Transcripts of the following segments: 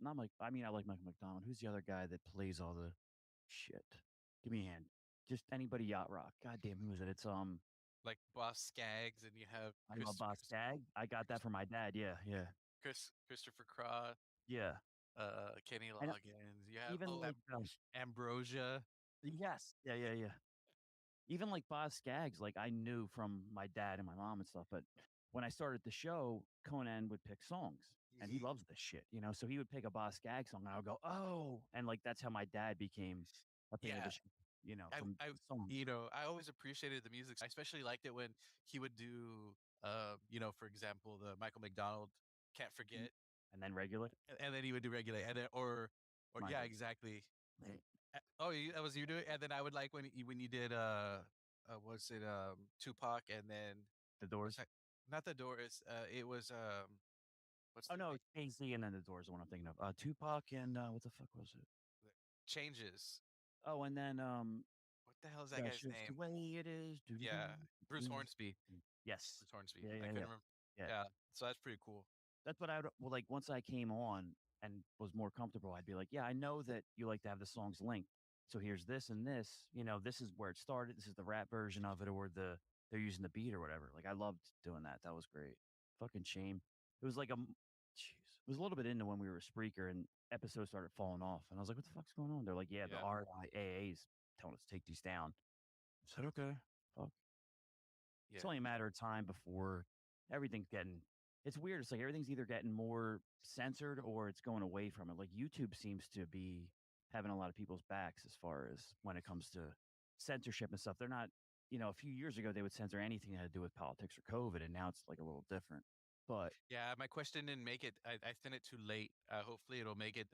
not like, I mean, I like Michael McDonald. Who's the other guy that plays all the shit? Give me a hand. Just anybody yacht rock. God damn, who is it? It's Like Boss Skaggs, and you have I know Boss Tag. I got that from my dad. Yeah, yeah, Christopher Cross, yeah. Kenny And Loggins. You have even like Ambrosia. yes, yeah, yeah, yeah. Even like Boz Skaggs, like I knew from my dad and my mom and stuff. But when I started the show, Conan would pick songs, and he Mhm. loves this shit, you know. So he would pick a Boz Skaggs song, and I would go, "Oh!" And like that's how my dad became a fan of the Yeah, show, you know, I, from I, the songs. I always appreciated the music. I especially liked it when he would do, for example, the Michael McDonald "Can't Mm. Forget," And then regular, and then he would do "Regulate," and then or my yeah, bad. exactly. Oh, that was you doing, and then I would like when you did was it Tupac, and then The what's Doors. that? Not the Doors. It was what's Oh the no, name? it's Jay-Z and then the Doors. The one I'm thinking of. Tupac and what the fuck was it? Changes. Oh, and then What the hell is that that's guy's just the name? way it is. Yeah, Bruce Hornsby. Yes. Bruce Hornsby. Yeah, I yeah, couldn't yeah. remember. Yeah. Yeah, so that's pretty cool. That's what I would well, like, once I came on and was more comfortable, I'd be like, "Yeah, I know that you like to have the songs linked. So here's this and this, you know, this is where it started. This is the rap version of it or they're using the beat or whatever." Like, I loved doing that. That was great. Fucking shame. It was like jeez. It was a little bit into when we were a Spreaker and episodes started falling off, and I was like, "What the fuck's going on?" They're like, "Yeah, the Yeah. RIAA's telling us to take these down." I said, "Okay. Fuck." It's Yeah. only a matter of time before everything's getting it's weird. It's like everything's either getting more censored or it's going away from it. Like YouTube seems to be having a lot of people's backs as far as when it comes to censorship and stuff. They're not, you know, a few years ago they would censor anything that had to do with politics or COVID, and now it's like a little different. But Yeah, my question didn't make it. I sent it too late. Hopefully it'll make it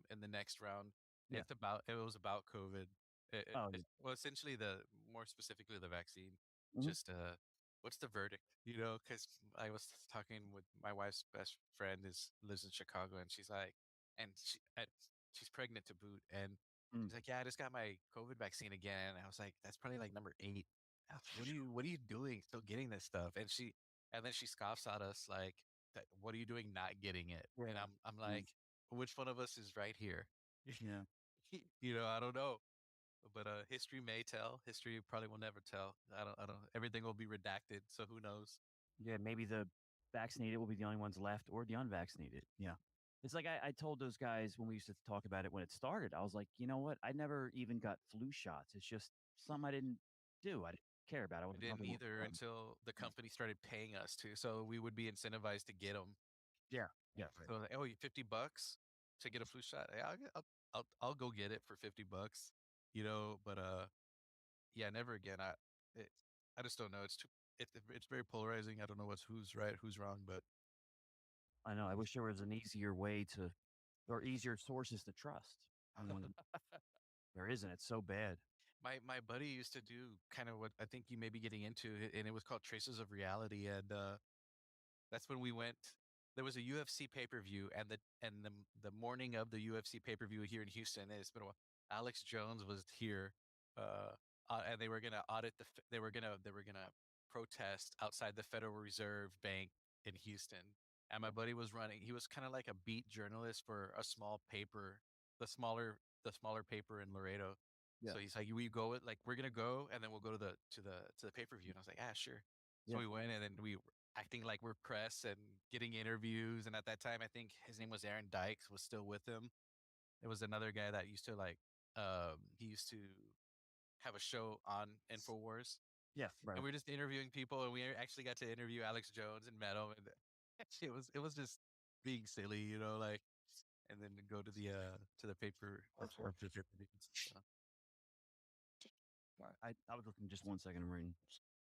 in the next round. yeah. It was about COVID. Oh yeah. Well, essentially the more specifically the vaccine. Mhm. Just what's the verdict? Because I was talking with my wife's best friend is lives in Chicago, and she's like, and she's pregnant to boot, and Mm. she's like, yeah, I just got my COVID vaccine again. And I was like, that's probably like number 8. What are you doing? Still getting this stuff? And then she scoffs at us like, "What are you doing not getting it?" And Yeah. I'm Yeah. like, "Which one of us is right here?" Yeah. I don't know. But history may tell. History probably will never tell. I don't. Everything will be redacted. So who knows? Yeah, maybe the vaccinated will be the only ones left or the unvaccinated. Yeah. It's like I told those guys when we used to talk about it when it started, I was like, you know what? I never even got flu shots. It's just something I didn't do. I didn't care about. I I wasn't didn't comfortable either with them. until the company started paying us to. So we would be incentivized to get them. Yeah. Yeah. Right. So like, oh, $50 to get a flu shot. Yeah, I'll go get it for $50. But yeah, never again. It, I just don't know. It's very polarizing. I don't know who's right, who's wrong, but I know. I wish there was an easier way to or easier sources to trust. There isn't. It's so bad. my buddy used to do kind of what I think you may be getting into, and it was called Traces of Reality, and that's when we went. There was a UFC pay per view, and the morning of the UFC pay per view here in Houston. It's been a while. Alex Jones was here, uh, and they were gonna audit they were gonna protest outside the Federal Reserve Bank in Houston. And my buddy was running. He was kind of like a beat journalist for a small paper, the smaller paper in Laredo. Yeah. So he's like, "We go like we're gonna go, and then we'll go to the pay per view." And I was like, "Ah, sure." So Yeah. we went, and then we acting like we're press and getting interviews. And at that time, I think his name was Aaron Dykes was still with him. There was another guy that used to he used to have a show on Infowars, Yeah. and Right. we are just interviewing people, and we actually got to interview Alex Jones and met him, and it was just being silly, like, and then to go to the paper. So, I was looking just 1 second. I'm reading.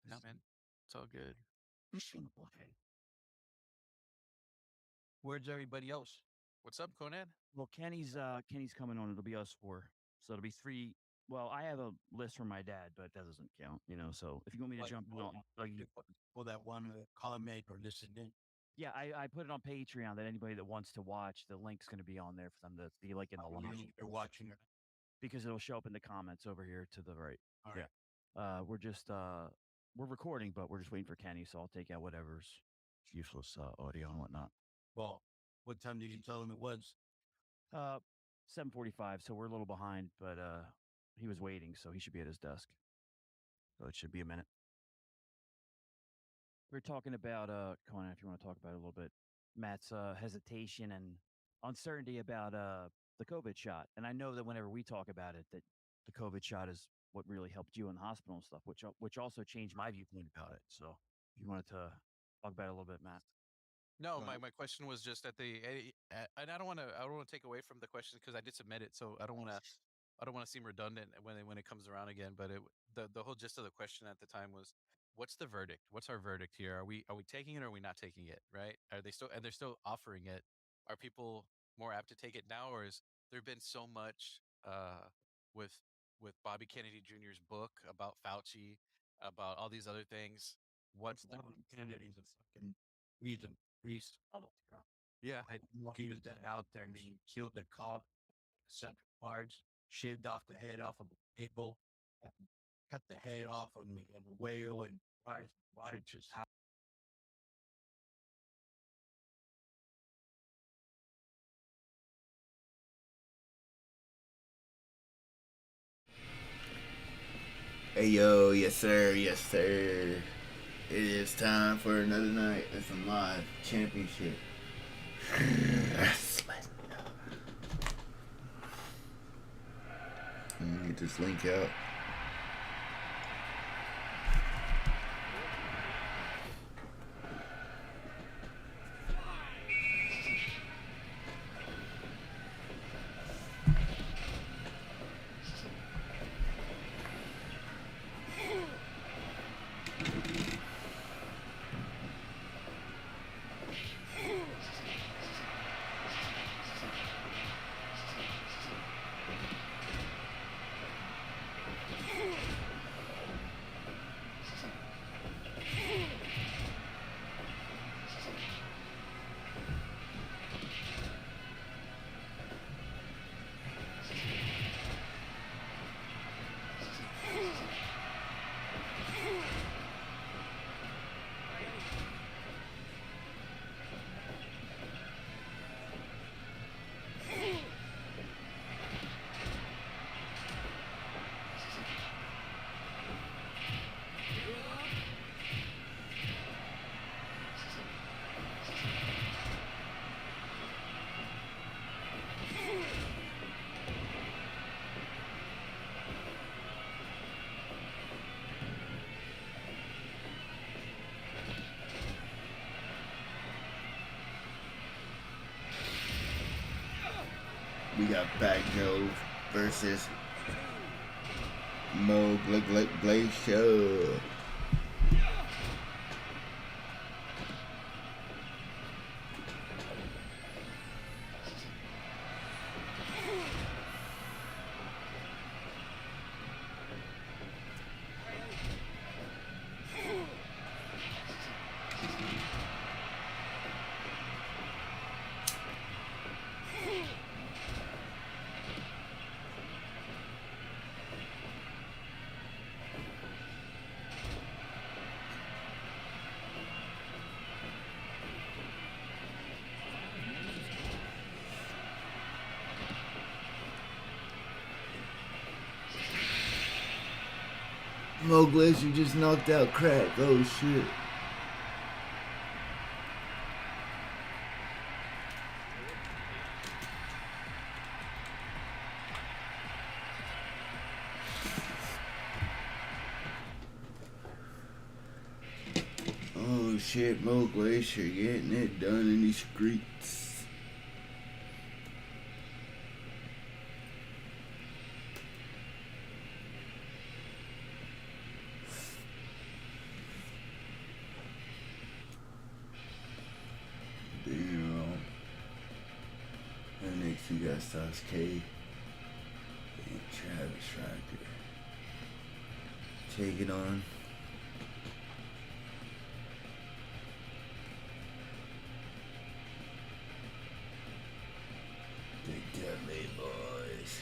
no, man, it's all good. Where's everybody else? What's up, Conan? Well, Kenny's coming on. It'll be us four. So it'll be three. Well, I have a list from my dad, but that doesn't count, you know. So if you want me to Like, jump in, like, for that one comment or listen in. yeah, I put it on Patreon that anybody that wants to watch, the link's going to be on there for them to be like in the line You're watching it. because it'll show up in the comments over here to the right. All Yeah. right. We're recording, but we're just waiting for Kenny. So I'll take out whatever's useless audio and whatnot. Well, what time did you tell him it was? Uh, 7:45. So we're a little behind, but he was waiting, so he should be at his desk. So it should be a minute. We are talking about come on if you want to talk about it a little bit. Matt's hesitation and uncertainty about the COVID shot. And I know that whenever we talk about it, that the COVID shot is what really helped you in the hospital and stuff, which also changed my viewpoint about it. So if you wanted to talk about it a little bit, Matt. No, Well, my question was just at and I don't want to take away from the question because I did submit it, so I don't want to seem redundant when it comes around again. But the whole gist of the question at the time was, what's the verdict? What's our verdict here? Are we taking it or are we not taking it? Right? Are they still and they're still offering it? Are people more apt to take it now, or is there been so much with Bobby Kennedy Jr.'s book about Fauci, about all these other things? what's What's that? Kennedy's a fucking reason. Priest. yeah? I he was that out there and he killed the cop, set parts, shaved off the head off of people, cut the head off of me and a whale and why just how Hey yo, yes sir, yes sir. It is time for another night of some live championship wrestling. Let me get this link out. We got Back Joe versus Mo Glacier. Mo Glacier just knocked out Crack. Oh shit. Oh shit, Mo Glacier getting it done in these streets. Damn. And next we got Sasuke and Travis Riker. Take it on. The Dudley Boys.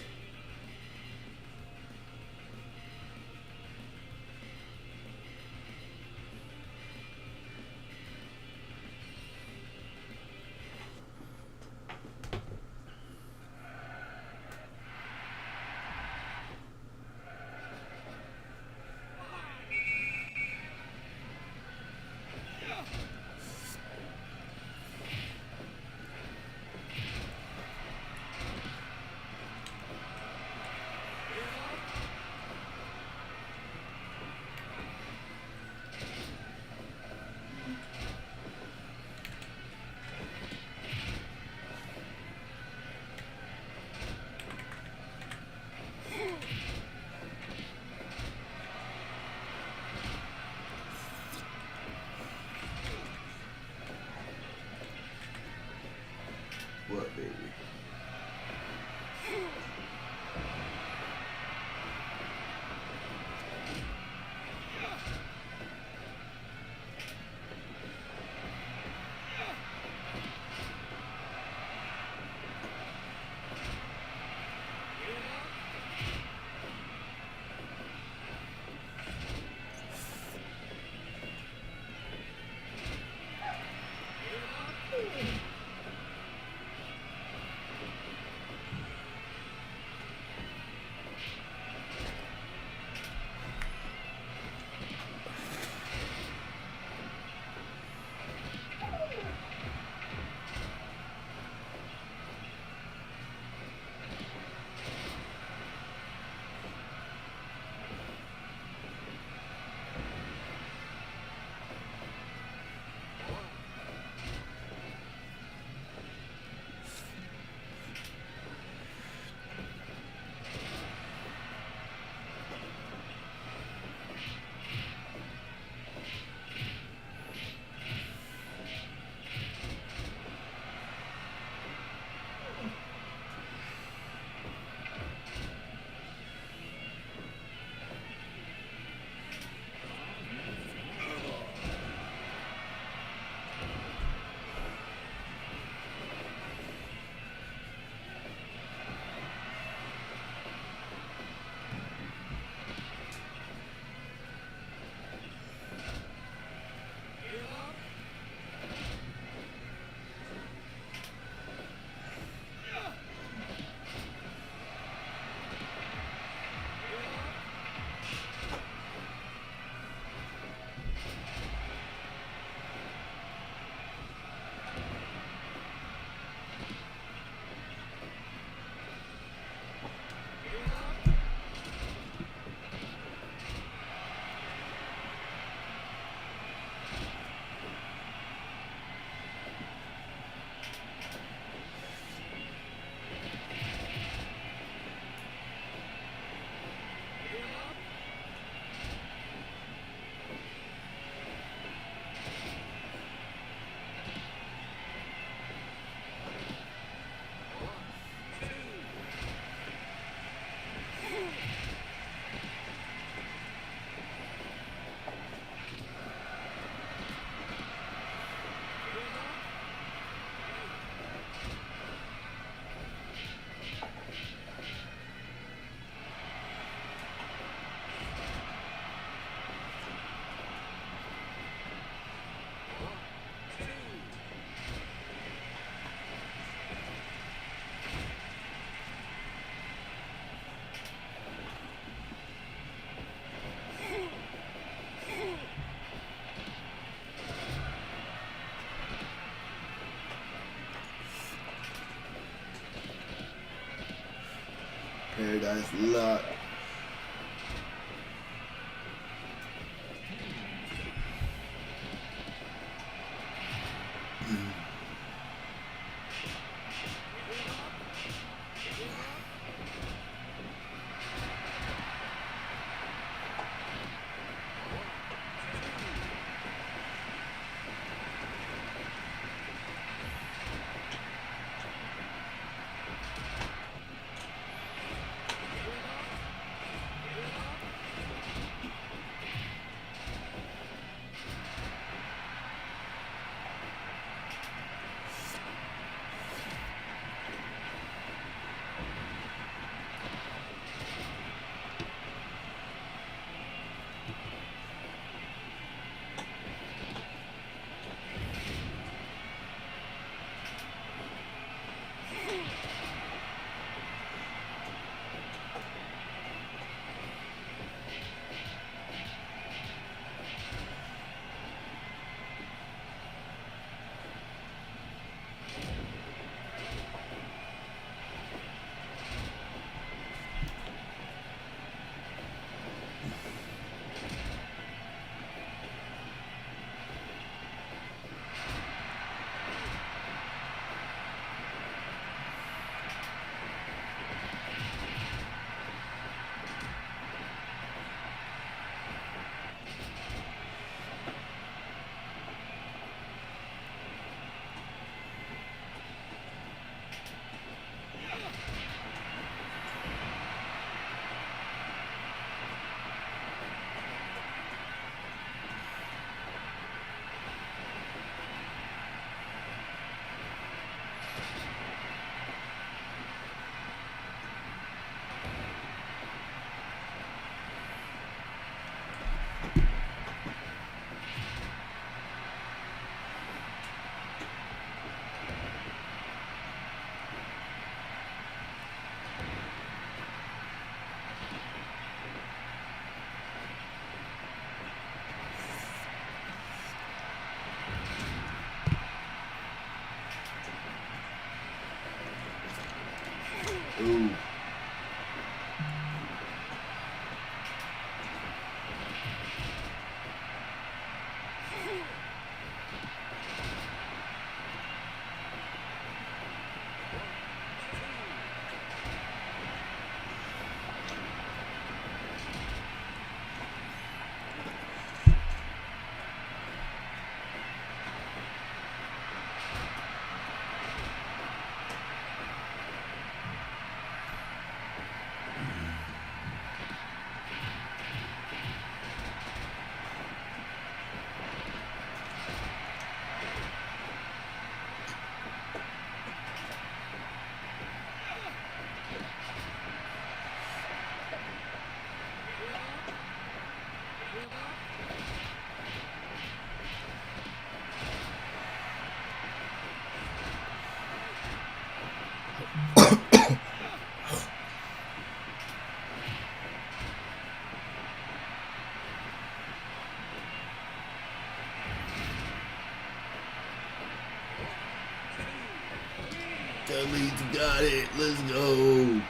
Paradise Lock. Ooh. Leeds got it. Let's go.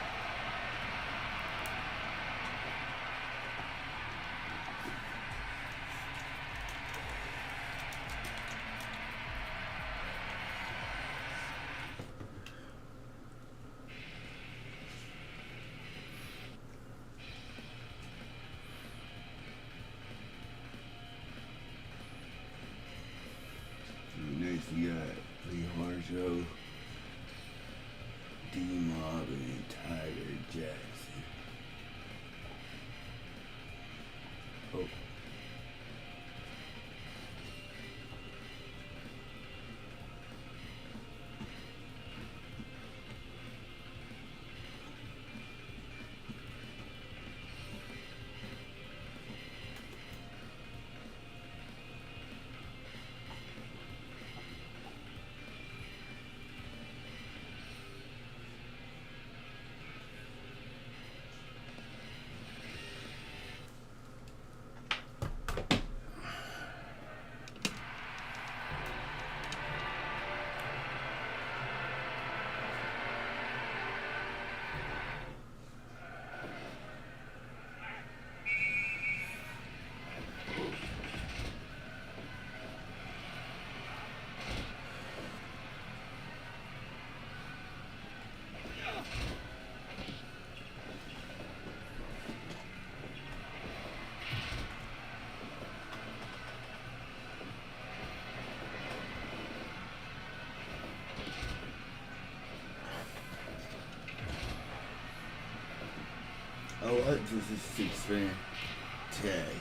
Next we got Lee Harshow, D-Mob, and Tiger Jackson. Oh. Oh, what? This is 6-man tag.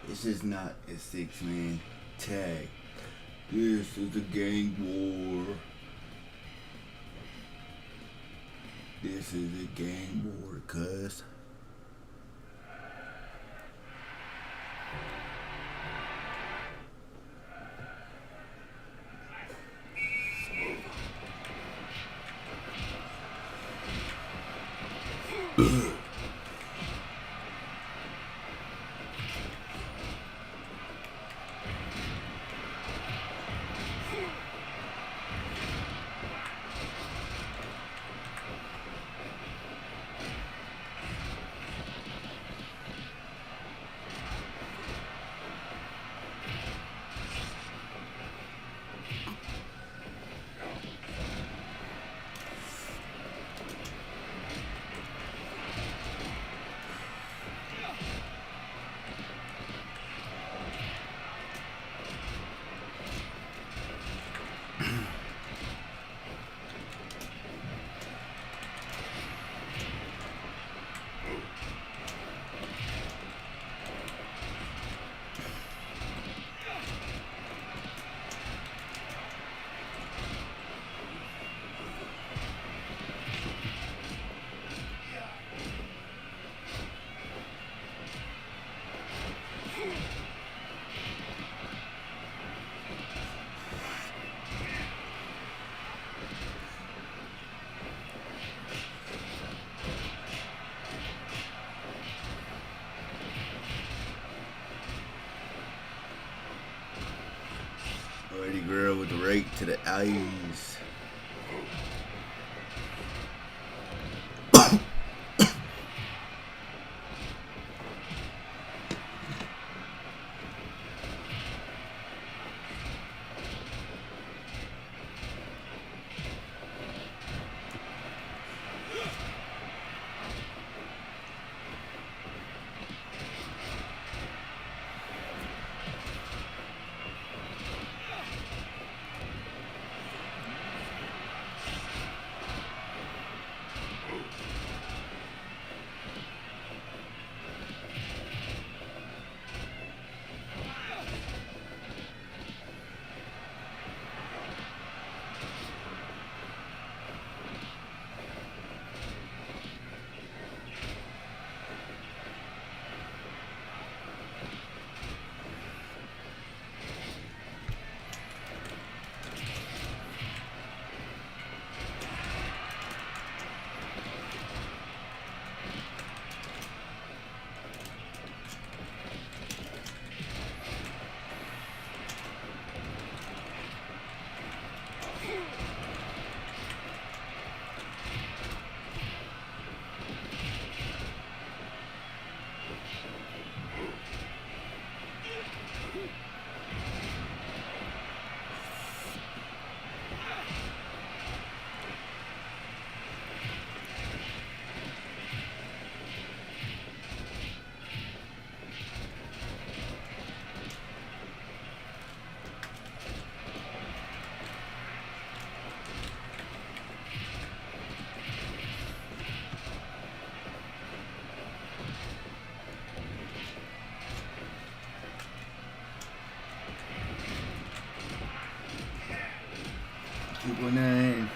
This is not a 6-man tag. This is a gang war. This is a gang war, cuz. Pretty girl with the rake to the eyes. Triple nine.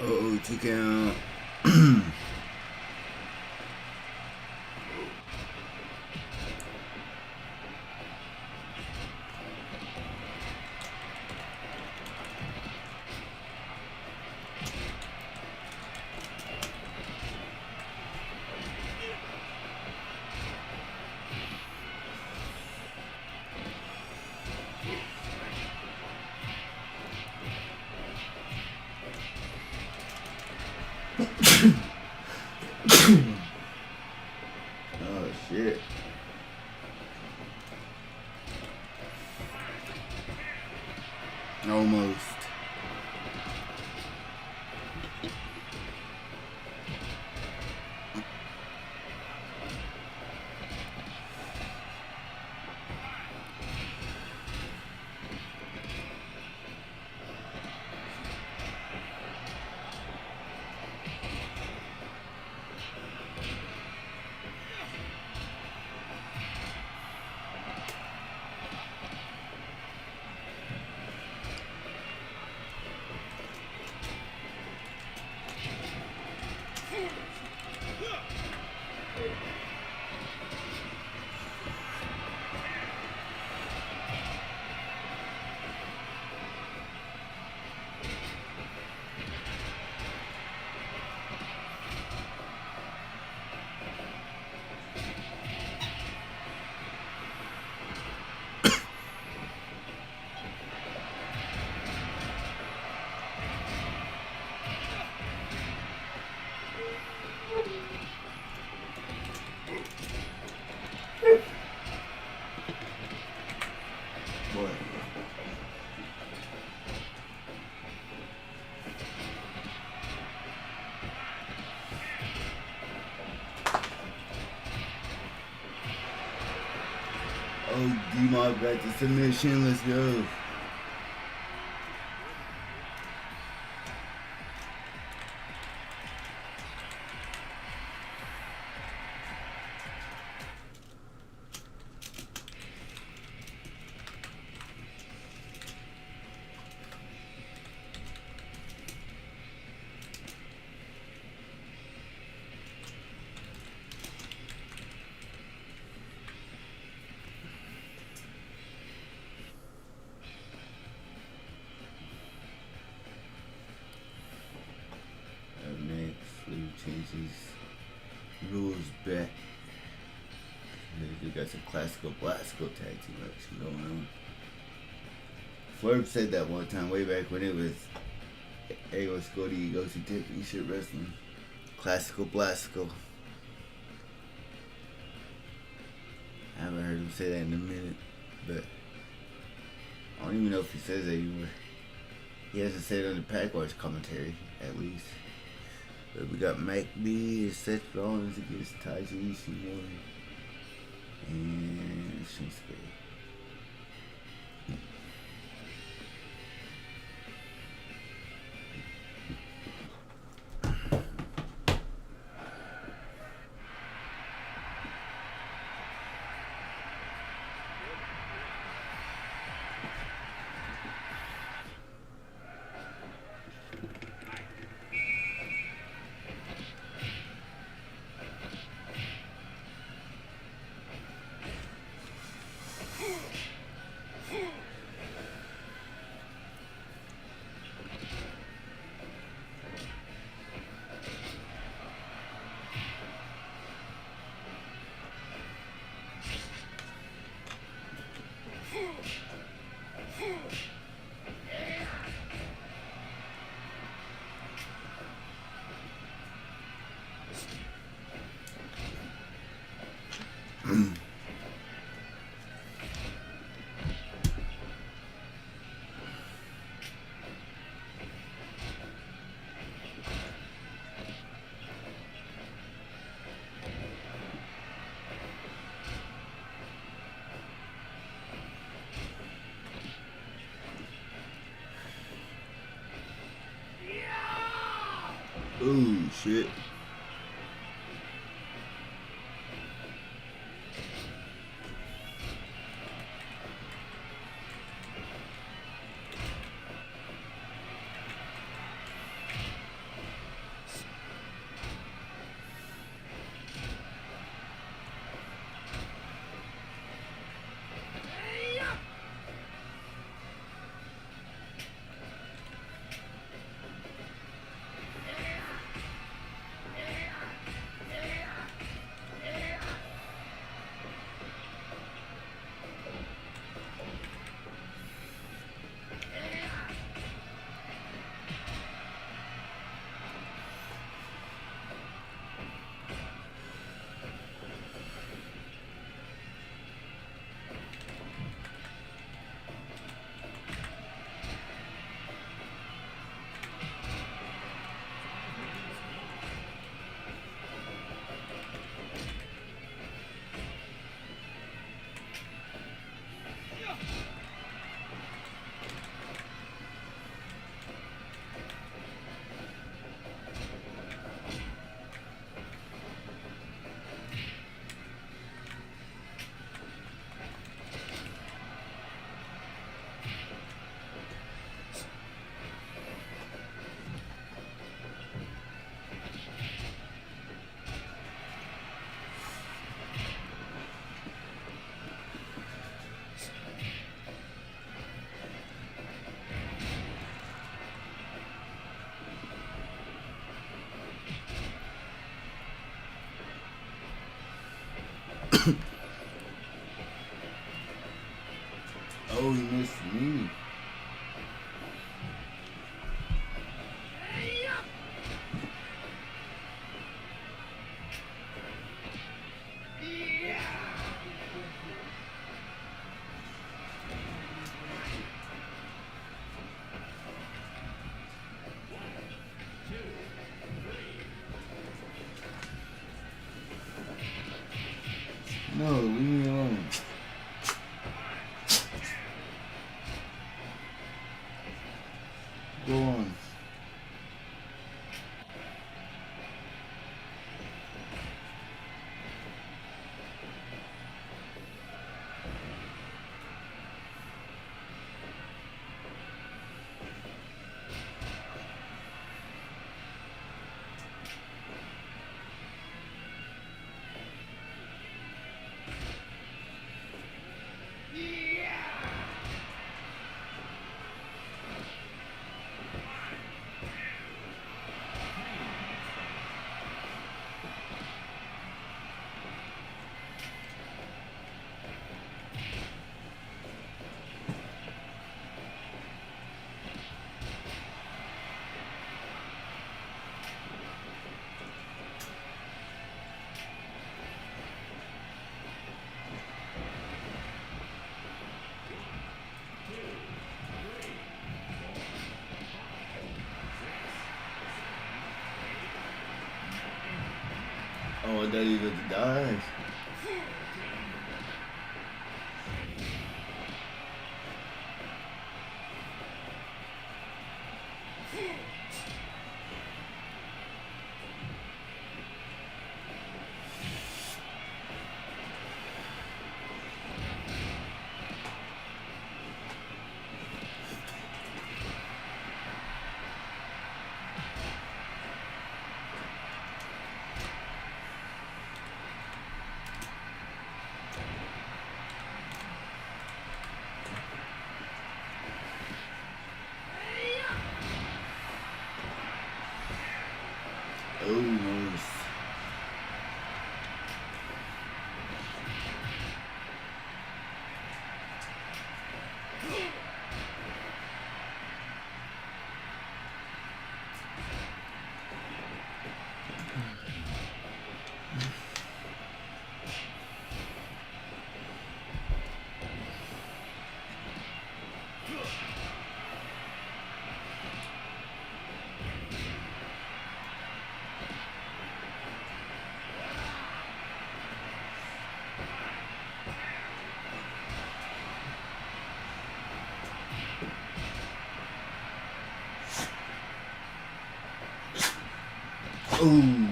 Oh, 2 count. Almost. Boy. Oh, D-Mob got the submission. Let's go. Up next, we change these rules back. We got some classical tag team action going on. Flurb said that one time way back when it was Ayo Scotty Egosi Tiffany shit wrestling. Classical. I haven't heard him say that in a minute, but I don't even know if he says that anymore. He hasn't said it on the Pack Wars commentary, at least. But we got McBee and Seth Rollins against Taiji Ishimori and Shinsuke. Ooh, shit. Oh, he missed me. No, leave me alone. Go on. Oh, I thought he was to die. Oh, nice. Oh.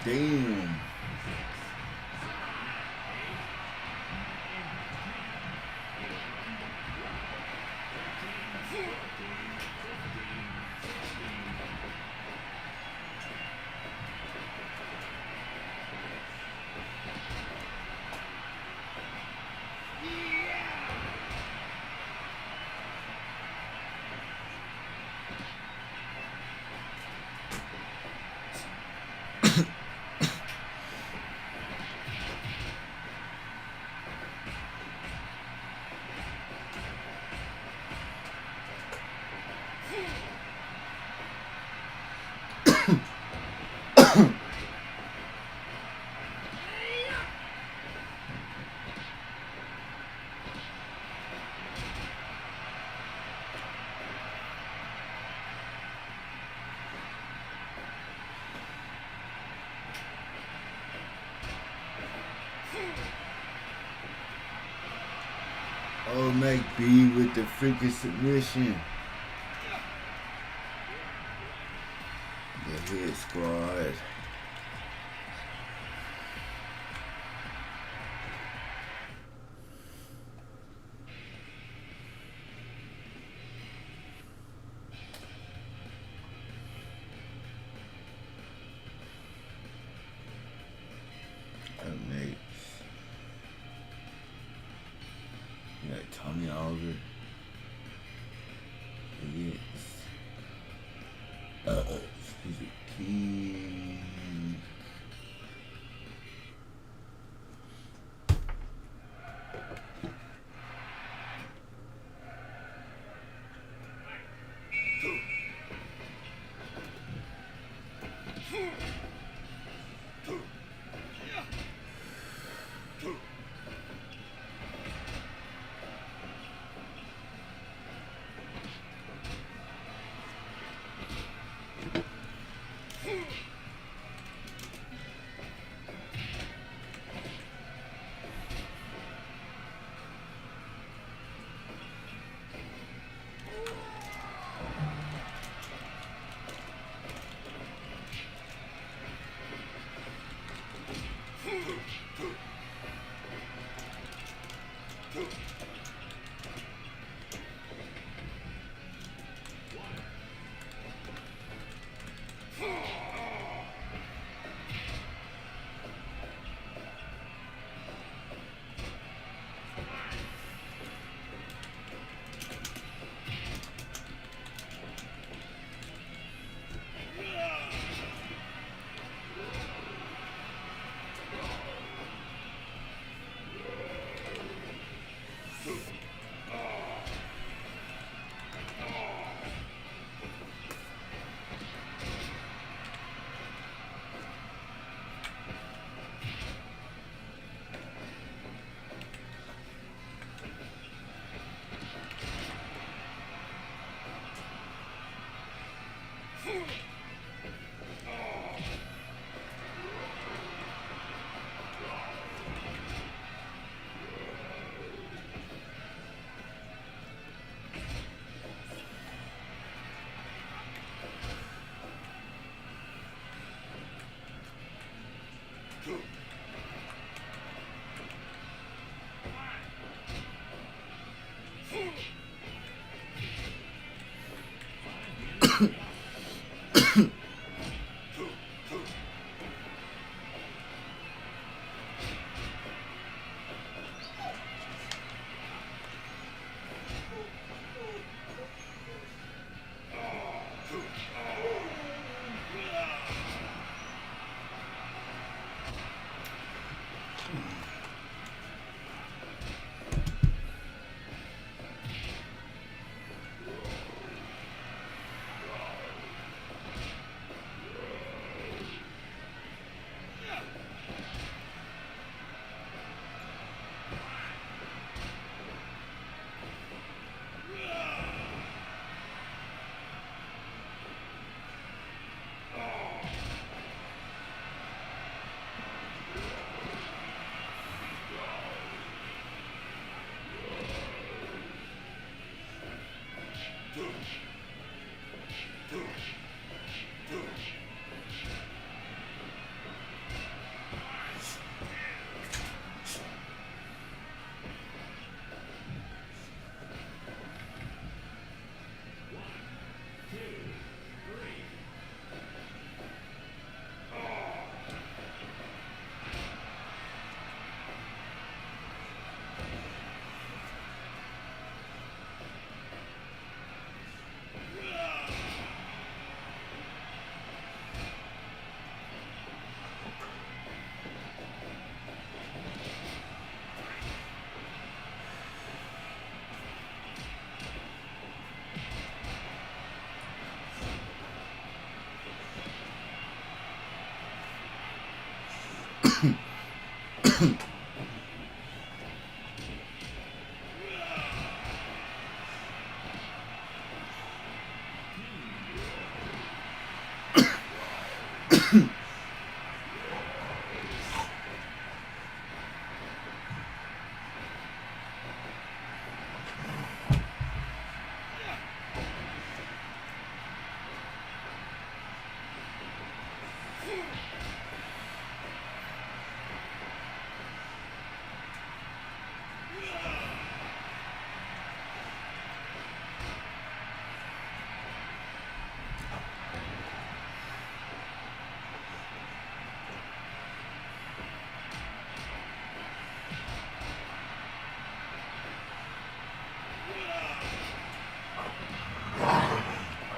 Damn. Oh, Mike B with the freaking submission. The hit squad. Oh, Mike.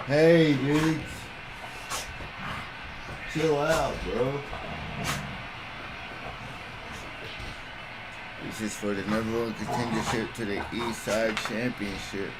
Hey, dudes. Chill out, bro. This is for the number one contendership to the East Side Championship.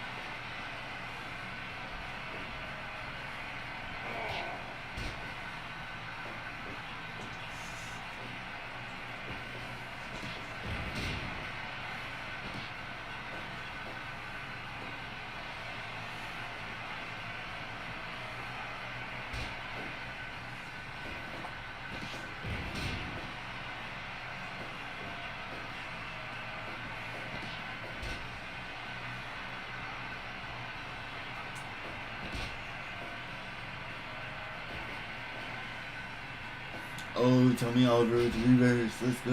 Oh, Tommy Aldridge, reverse, let's go.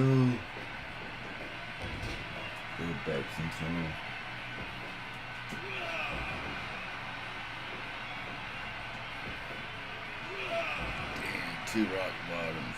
Go back some time. Damn, 2 rock bottoms.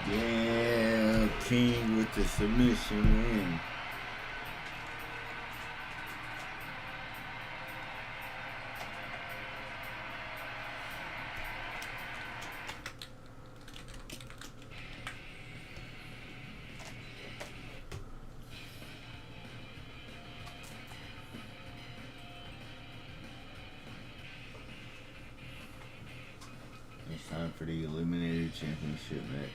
Damn, King with the submission win. It's time for the Eliminator Championship match.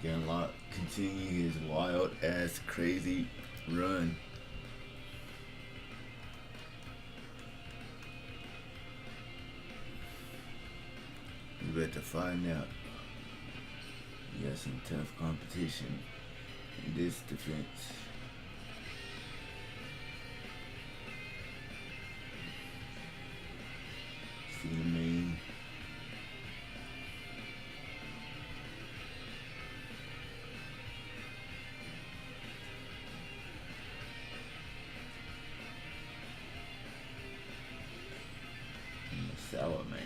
Gunlock continue his wild ass crazy run. We about to find out. You got some tough competition in this defense. See the main. Sour man.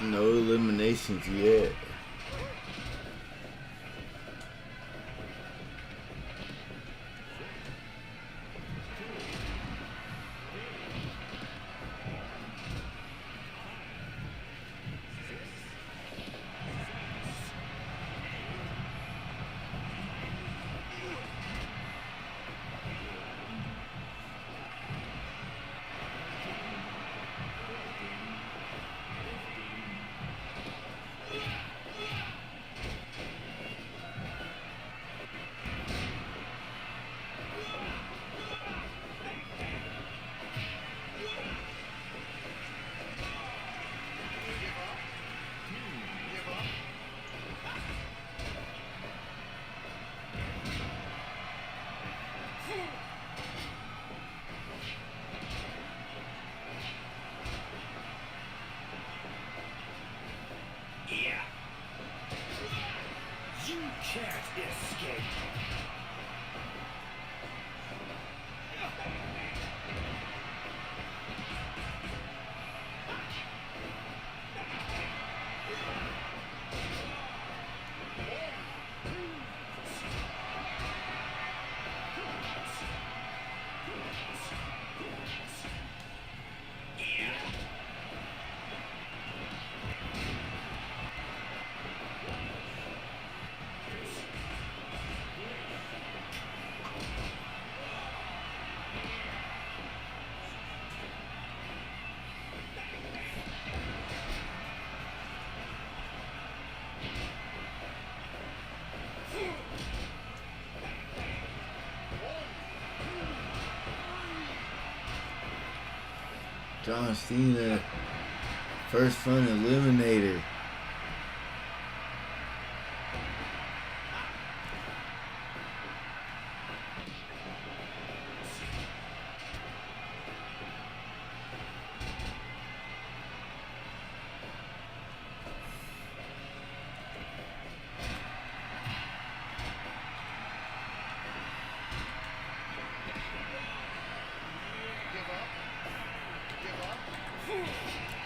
No eliminations yet. John Cena. First fun eliminator.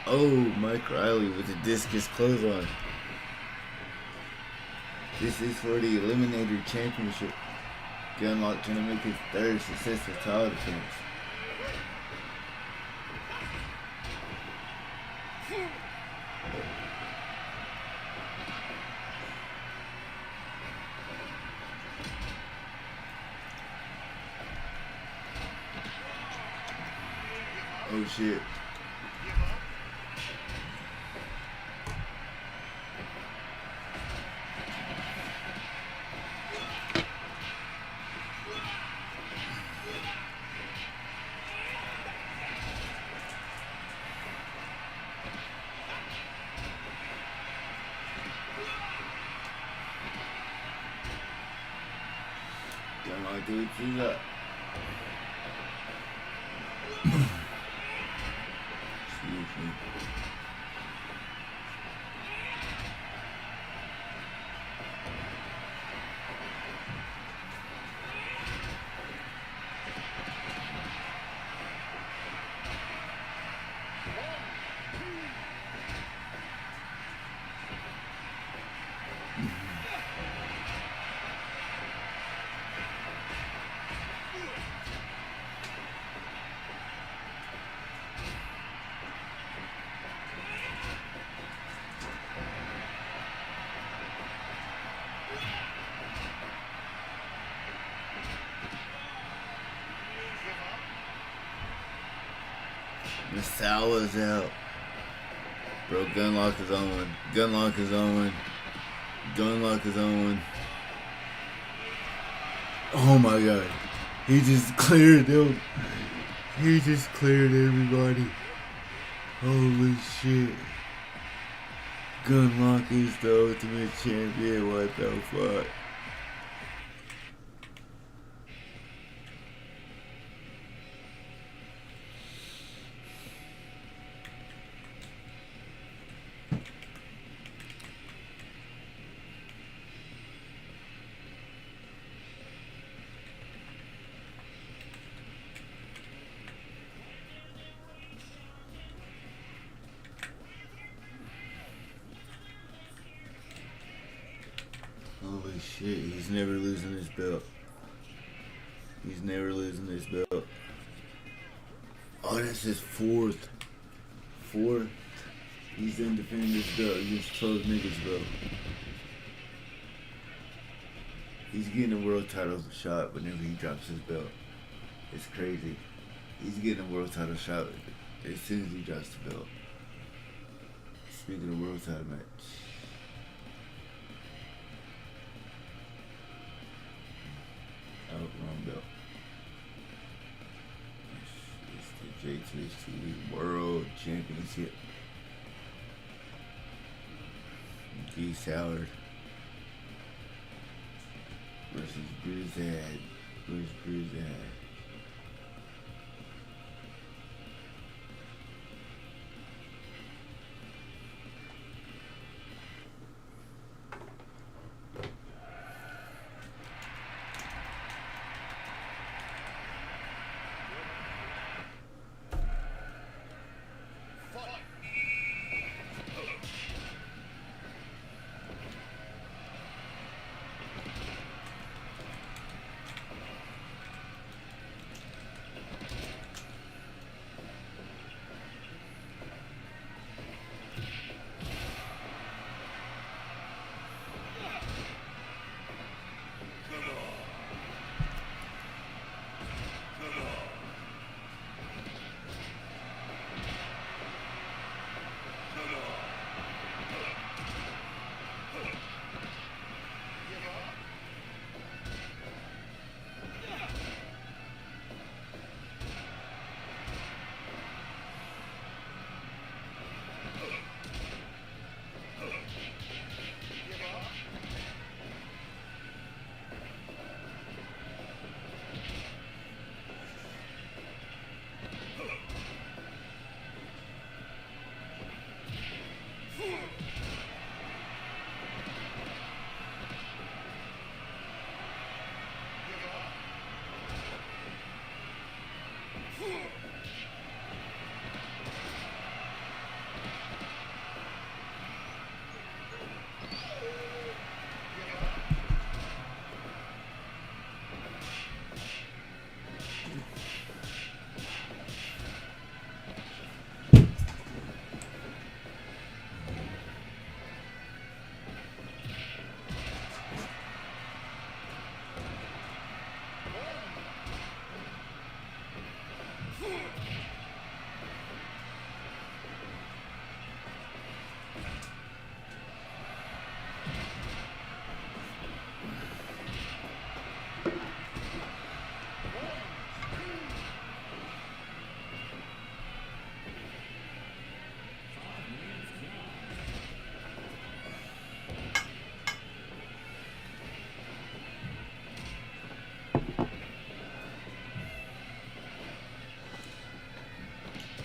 Oh, Mike Riley with the discus clothesline. This is for the Eliminator Championship. Gunlock trying to make his third successful title defense. Oh shit. Gunlock do what you got. Excuse me. Masala's out. Bro, Gunlock is on. Gunlock is on. Gunlock is on. Oh my god. He just cleared them. He just cleared everybody. Holy shit. Gunlock is the ultimate champion. What the fuck? Holy shit, he's never losing this belt. He's never losing this belt. Oh, that's his fourth. Fourth. He's in defending this belt against 12 niggas, bro. He's getting a world title shot whenever he drops his belt. It's crazy. He's getting a world title shot as soon as he drops the belt. Speaking of world title match. Oh, wrong belt. It's the J2 World Championship. Geese Howard versus Bruisad. Where's Bruisad?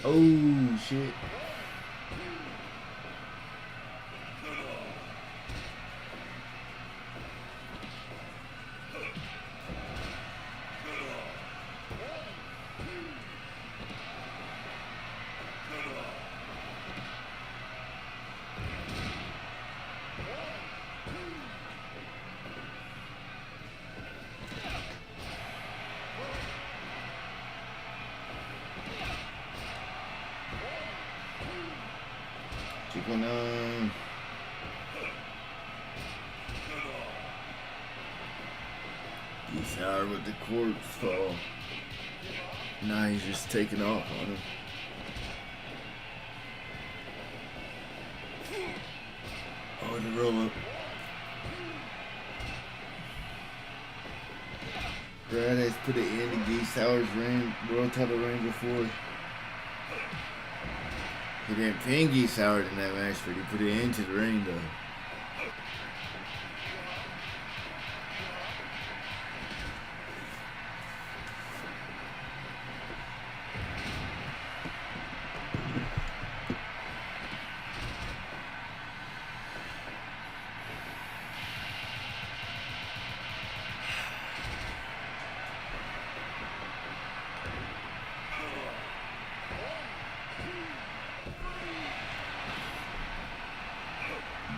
Oh shit. Chicken He's hard with the corpse fall. Now he's just taking off on him. Oh, the roll up. Brad has put it in the Geese Towers reign, world title reign before. He didn't pin Geese Howard in that match, but he put it into the ring though.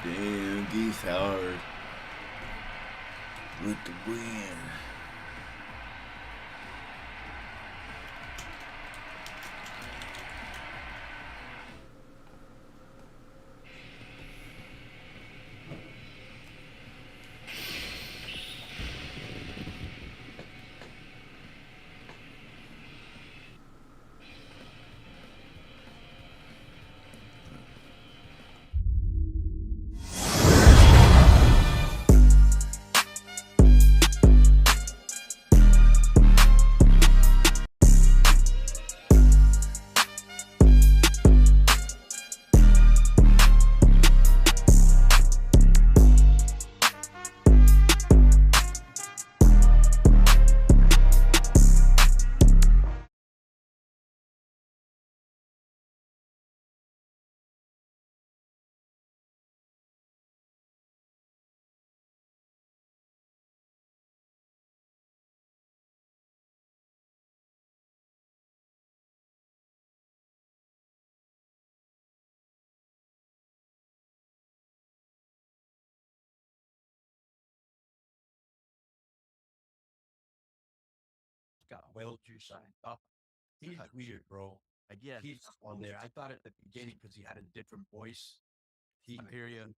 Damn, Geese Howard with the win. Got whale juice on it. Oh, he's weird, bro. Like, Yeah. he's on there. I thought at the beginning because he had a different voice. I hear you.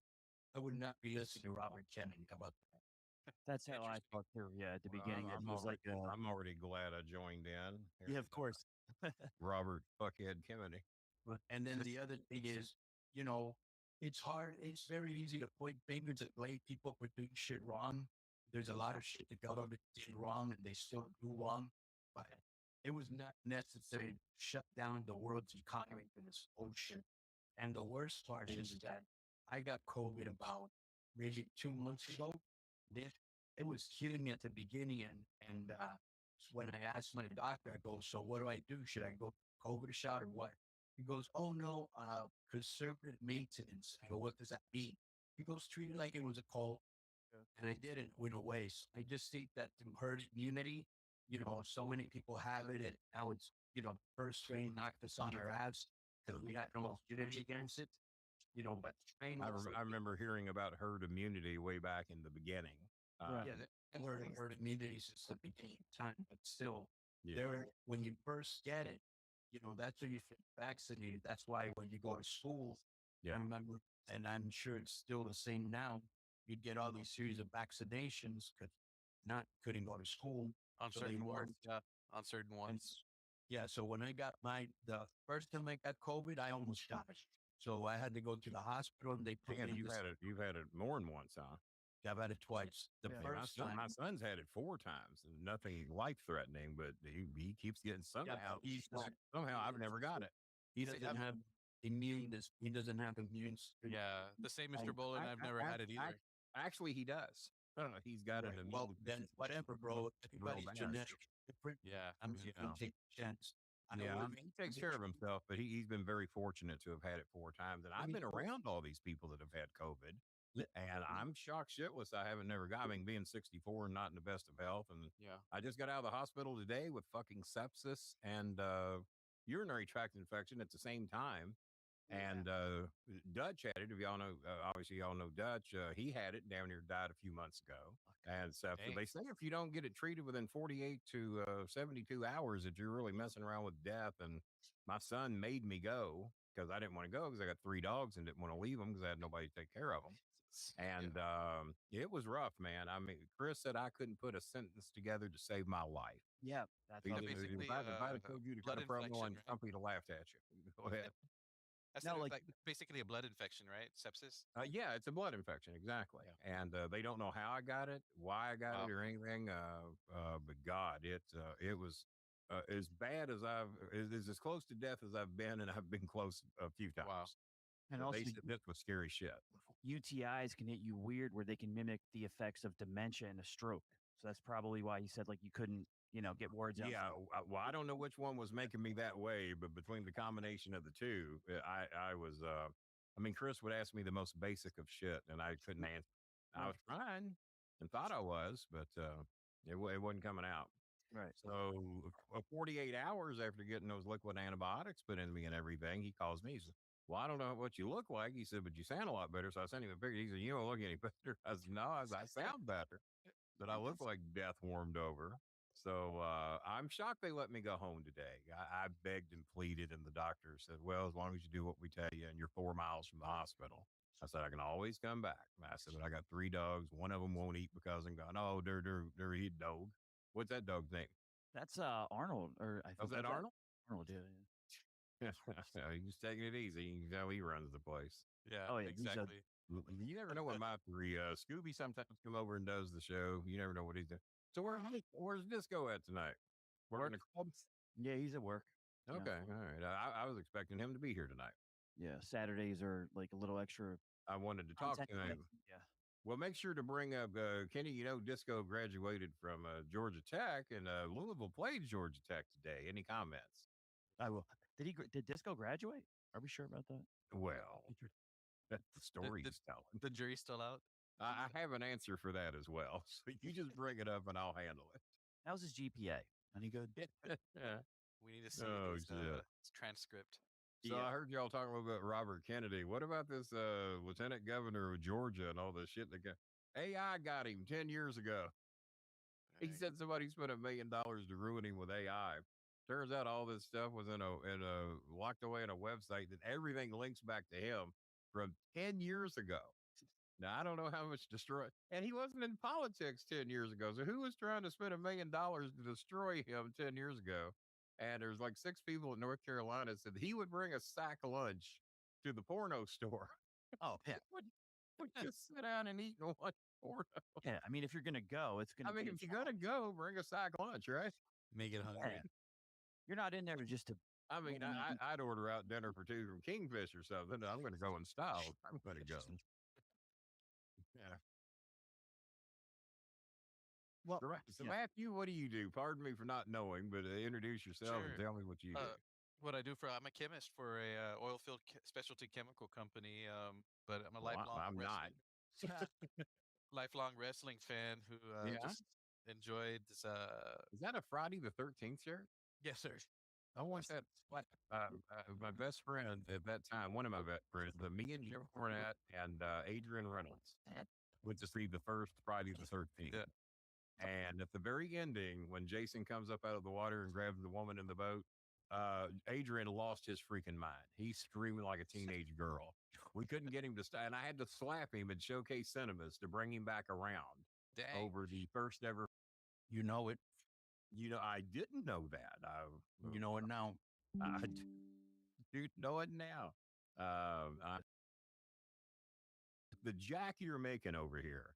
I would not be listening to Robert Kennedy. How about that? That's how I thought too. Yeah, at the beginning, it was like, I'm already glad I joined in. yeah, of course. Robert Fuckhead Kennedy. And then the other thing is, you know, it's hard. It's very easy to point fingers at blame people for doing shit wrong. There's a lot of shit the government did wrong and they still do wrong. But it was not necessary to shut down the world's economy for this bullshit. And the worst part is that I got COVID about maybe 2 months ago. This it was killing me at the beginning, and when I asked my doctor, I go, "So what do I do? Should I go COVID shot or what?" He goes, "Oh no, conservative maintenance." I go, "What does that mean?" He goes, "Treat it like it was a cold." And I didn't win away. So I just think that through herd immunity, so many people have it, and now it's first strain knocked us on our ass because we got no immunity against it. But strain I remember hearing about herd immunity way back in the beginning. Right. yeah, the herd immunity since the beginning of time, but still, Yeah. there when you first get it, that's when you get vaccinated. That's why when you go to school, Yeah. I remember, and I'm sure it's still the same now. You'd get all these series of vaccinations because not couldn't go to school On so they certain weren't. ones. Yeah. On certain ones. Yeah, so when I got the first time I got COVID, I almost died. So I had to go to the hospital and they put Man, me. you've had it more than once, huh? I've had it twice. The I mean, first time, my son's had it 4 times, and nothing life threatening, but he keeps getting yeah, somehow. he's not. Somehow I've never got it. He See, doesn't have immune. He doesn't have immune. Yeah. The same Mr. Bullen. I've never had it either. Actually, he does. He's got Right. an Well, immune then whatever, bro. Everybody's bad. genetic different. Yeah. I'm just gonna take a chance. Yeah, I mean, he takes care of himself, but he's been very fortunate to have had it 4 times. And I've been around all these people that have had COVID, and I'm shocked shitless. I haven't never got. I mean, being 64 and not in the best of health, and Yeah. I just got out of the hospital today with fucking sepsis and urinary tract infection at the same time. And Dutch had it. If y'all know, obviously y'all know Dutch. He had it down here, died a few months ago. And so Dang. they say if you don't get it treated within 48 to 72 hours, that you're really messing around with death. And my son made me go because I didn't want to go because I got 3 dogs and didn't want to leave them because I had nobody to take care of them. And it was rough, man. I mean, Chris said I couldn't put a sentence together to save my life. Yeah, that's You how know, they basically, if I'd have told you to blood cut a promo infection, on right? something, to laughed at you. Go ahead. That's No, like like basically a blood infection, right? Sepsis. Yeah, it's a blood infection, exactly. Yeah. And they don't know how I got it, why I got Wow. it, or anything. But God, it was as bad as is as close to death as I've been, and I've been close a few times. Wow. and But also they said this was scary shit. UTIs can hit you weird where they can mimic the effects of dementia and a stroke. So that's probably why he said like you couldn't, get words out. Yeah, well, I don't know which one was making me that way, but between the combination of the two, I was. I mean, Chris would ask me the most basic of shit, and I couldn't answer. I was trying and thought I was, but it wasn't coming out. Right. So, 48 hours after getting those liquid antibiotics put in me and everything, he calls me. He says, "Well, I don't know what you look like." He said, "But you sound a lot better." So I sent him a picture. He said, "You don't look any better." I said, "No, I sound better, but I look like death warmed over." So I'm shocked they let me go home today. I begged and pleaded, and the doctor said, "Well, as long as you do what we tell you, and you're 4 miles from the hospital." I said, "I can always come back." And I said, "But I got 3 dogs. One of them won't eat because I'm gone. Oh, they're eat dog. What's that dog's name? That's Arnold, or I Was think that Arnold? Arnold, yeah. He's taking it easy. You know, he runs the place. Yeah. Oh, yeah, he's a- Exactly. You never know when my three Scooby sometimes come over and does the show. You never know what he's doing. So where's Disco at tonight? Working the clubs? Yeah, he's at work. Yeah. Okay, all right. I was expecting him to be here tonight. Yeah, Saturdays are like a little extra I wanted to talk content to him. Yeah. Well, make sure to bring up Kenny. You know, Disco graduated from Georgia Tech, and Louisville played Georgia Tech today. Any comments? I will. Did Disco graduate? Are we sure about that? Well, that's the story The- he's telling. The jury's still out. I have an answer for that as well. So you just bring it up, and I'll handle it. How's his GPA? Any good? Yeah. We need to see Oh, his shit. transcript. So Yeah. I heard y'all talking a little about Robert Kennedy. What about this lieutenant governor of Georgia and all this shit that got AI got him 10 years ago? He Right. said somebody spent $1 million to ruin him with AI. Turns out all this stuff was in a locked away in a website that everything links back to him from 10 years ago. Now I don't know how much destroy, and he wasn't in politics 10 years ago. So who was trying to spend $1 million to destroy him 10 years ago? And there's like 6 people in North Carolina said he would bring a sack lunch to the porno store. Oh, yeah. would just sit down and eat and watch porno. Yeah, I mean, if you're gonna go, it's gonna. I mean, be if you're gonna go, bring a sack lunch, right? Make it hungry. You're not in there just to. I mean, I'd order out dinner for 2 from Kingfish or something. I'm going to go in style. I'm going to go. Yeah. Well, So yeah. Matthew, what do you do? Pardon me for not knowing, but introduce yourself and Sure. tell me what you do. What I do I'm a chemist for a oil field specialty chemical company. But I'm a Well, lifelong I'm not. lifelong wrestling fan who Yeah? just enjoyed this. Is that a Friday the 13th shirt? Yes, sir. I want that. My best friend at that time, one of my best friends, me and Jim Cornette and Adrian Reynolds went to see the first Friday the 13th. Yeah. And at the very ending, when Jason comes up out of the water and grabs the woman in the boat, Adrian lost his freaking mind. He's screaming like a teenage girl. We couldn't get him to stop, and I had to slap him at Showcase Cinemas to bring him back around Dang. over the first ever. You know it. You know, I didn't know that. You know it now. I do know it now. The jack you're making over here,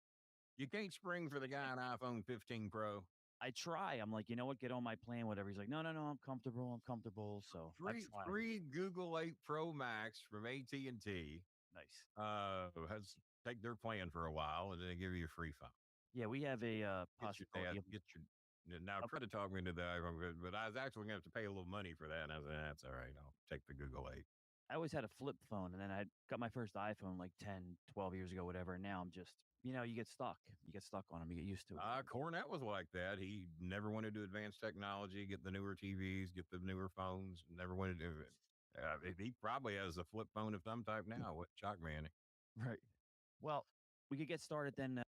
you can't spring for the guy on iPhone 15 Pro. I try. I'm like, you know what? Get on my plan, whatever. He's like, no, I'm comfortable. I'm comfortable. So I try. Free Google 8 Pro Max from AT&T. Nice. Has take their plan for a while, and then they give you a free phone. Yeah, we have a Get your possibility. dad, get your Now, try to talk me into the iPhone, but I was actually going to have to pay a little money for that. And I said, that's all right. I'll take the Google 8. I always had a flip phone, and then I got my first iPhone like 10, 12 years ago, whatever. And now I'm just, you get stuck. You get stuck on them. You get used to it. Cornette was like that. He never wanted to advance technology, get the newer TVs, get the newer phones, never wanted to do it. He probably has a flip phone of some type now. What shock me any. Right. Well, we could get started then.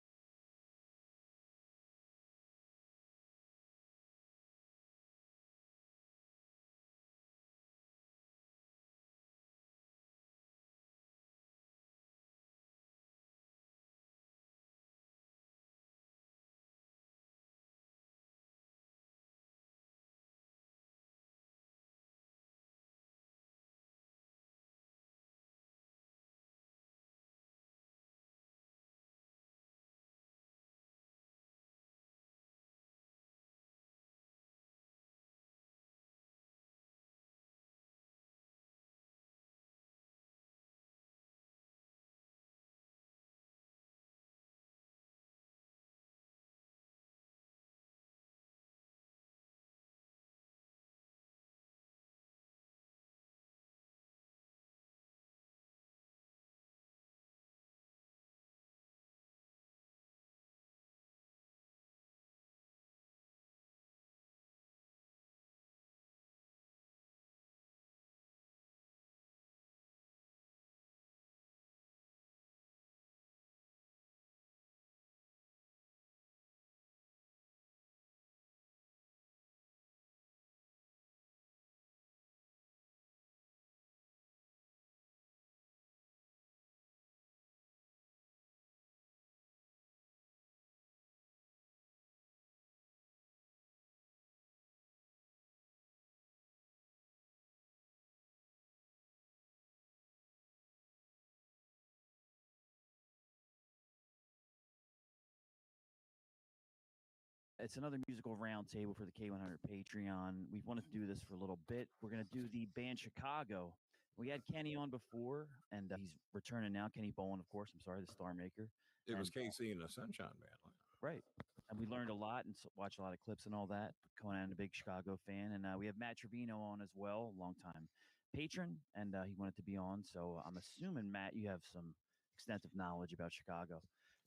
It's another musical roundtable for the K100 Patreon. We've wanted to do this for a little bit. We're going to do the band Chicago. We had Kenny on before, and he's returning now. Kenny Bowen, of course. I'm sorry, the Star Maker. It was KC and the Sunshine Band. Right. And we learned a lot and watched a lot of clips and all that. Conan, a big Chicago fan. And we have Matt Trevino on as well, longtime patron, and he wanted to be on. So I'm assuming, Matt, you have some extensive knowledge about Chicago.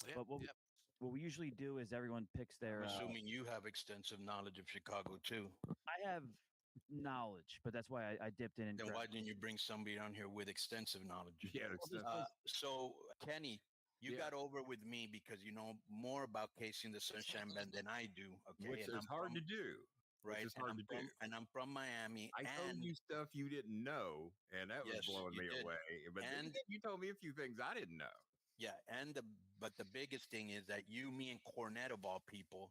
Yeah, But what we usually do is everyone picks their. I'm assuming you have extensive knowledge of Chicago too. I have knowledge, but that's why I dipped in. Then why didn't you bring somebody on here with extensive knowledge? Yeah. So Kenny, you got over with me because you know more about Casey and the Sunshine Band than I do. Okay, Which is hard to do. Right, and I'm from Miami. I told you stuff you didn't know, and that was blowing me away. But then you told me a few things I didn't know. Yeah, but the biggest thing is that you, me, and Cornette of all people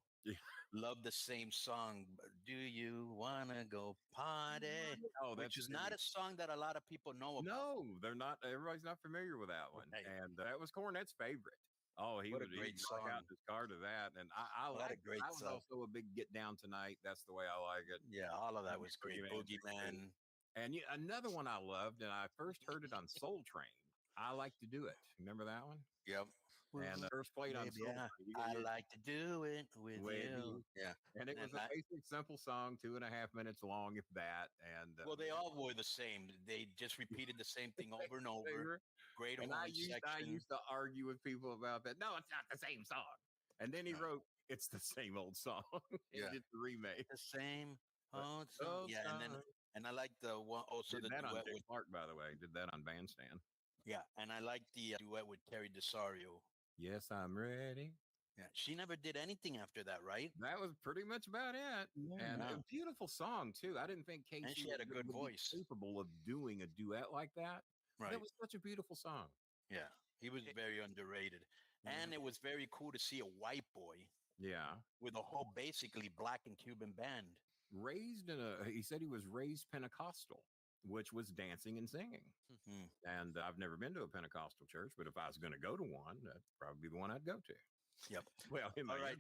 love the same song. Do you wanna go party? Oh, which is not a song that a lot of people know about. No, they're not. Everybody's not familiar with that one, and that was Cornette's favorite. Oh, he would knock out his car to that, and I like a great. I was also a big Get Down Tonight. That's the way I like it. Yeah, all of that was great. Boogeyman. And another one I loved, and I first heard it on Soul Train. I Like to Do It. Remember that one? Yep. And first played on Soul Train. I like to do it with you. Yeah. And it was a basic, simple song, 2.5 minutes long, if that. And well, they all were the same. They just repeated the same thing over and over. Great horn section. I used to argue with people about that. No, it's not the same song. And then he wrote, "It's the same old song." Yeah, it's the remake. The same old song. Yeah, and I like the one also did the that duet on with Clark, by the way. Did that on Bandstand. Yeah, and I like the duet with Terry DeSario. Yes, I'm ready. Yeah, she never did anything after that, right? That was pretty much about it. Yeah. And a beautiful song too. I didn't think Casey and she had a good voice, capable of doing a duet like that. Right, it was such a beautiful song. Yeah, he was very underrated, and it was very cool to see a white boy. Yeah, with a whole basically black and Cuban band. Raised he said he was raised Pentecostal, which was dancing and singing. Mm-hmm. And I've never been to a Pentecostal church, but if I was going to go to one, that'd probably be the one I'd go to. Yep. Well, all right.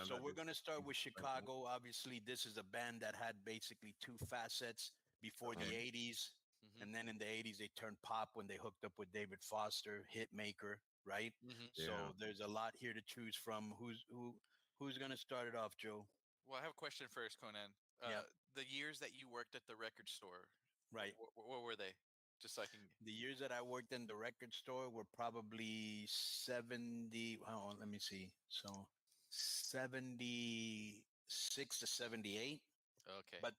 So we're going to start with Chicago. Obviously, this is a band that had basically two facets before the 80s. Mm-hmm. And then in the 80s, they turned pop when they hooked up with David Foster, hit maker, right? Mm-hmm. So there's a lot here to choose from. Who's going to start it off, Joe? Well, I have a question first, Conan. Yeah. The years that you worked at the record store, Right. what were they? Just so I can. The years that I worked in the record store were probably 70. Hold on, let me see. So 76 to 78. Okay. But